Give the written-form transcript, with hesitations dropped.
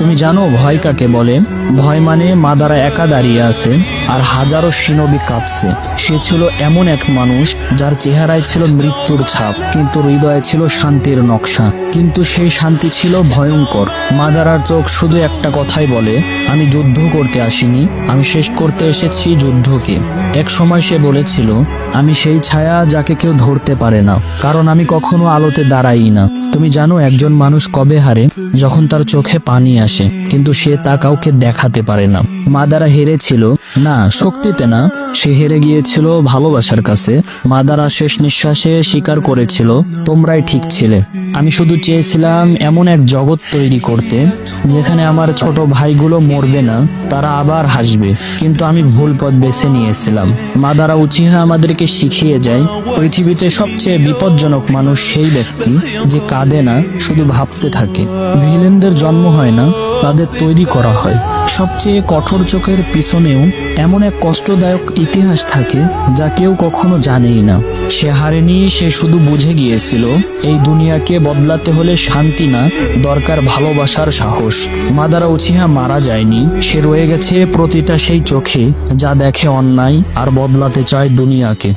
তুমি জানো ভয় কাকে বলে? ভয় মানে মাদারা একা দাঁড়িয়ে আছে আর হাজারো সিনবি কাঁপছে। সে ছিল এমন এক মানুষ যার চেহারায় ছিল মৃত্যুর ছাপ, কিন্তু হৃদয়ে ছিল শান্তির নকশা। কিন্তু সেই শান্তি ছিল ভয়ঙ্কর। মাদারার চোখ শুধু একটা কথাই বলে, আমি যুদ্ধ করতে আসিনি, আমি শেষ করতে এসেছি যুদ্ধকে। এক সময় সে বলেছিল, আমি সেই ছায়া যাকে কেউ ধরতে পারে না, কারণ আমি কখনো আলোতে দাঁড়াই না। তুমি জানো একজন মানুষ কবে হারে? যখন তার চোখে পানি আসে, কিন্তু সে তা কাউকে দেখাতে পারে না। মাদারা হেরেছিল না শক্তিতে না, সে হেরে গিয়েছিল ভালোবাসার কাছে। মাদারা শেষ নিঃশ্বাসে স্বীকার করেছিল, তোমরাই ঠিক ছিলে। আমি শুধু চেয়েছিলাম এমন এক জগৎ তৈরি করতে যেখানে আমার ছোট ভাইগুলো মরবে না, তারা আবার হাসবে। কিন্তু আমি ভুল পথ বেছে নিয়েছিলাম। মাদারা উচিহা আমাদেরকে শিখিয়ে যায়, পৃথিবীতে সবচেয়ে বিপজ্জনক মানুষ সেই ব্যক্তি যে কাঁদে না, শুধু ভাবতে থাকে। ভিলেনদের জন্ম হয় না, তাদের তৈরি করা হয়। সবচেয়ে কঠোর চোখের পিছনেও এমন এক কষ্টদায়ক ইতিহাস থাকে যা কেউ কখনো জানেই না। সে হারেনি, সে শুধু বুঝে গিয়েছিল এই দুনিয়াকে বদলাতে হলে শান্তি না, দরকার ভালোবাসার সাহস। মাদারা উচিহা মারা যায়নি, সে রয়ে গেছে প্রতিটা সেই চোখে যা দেখে অন্যায় আর বদলাতে চায় দুনিয়াকে।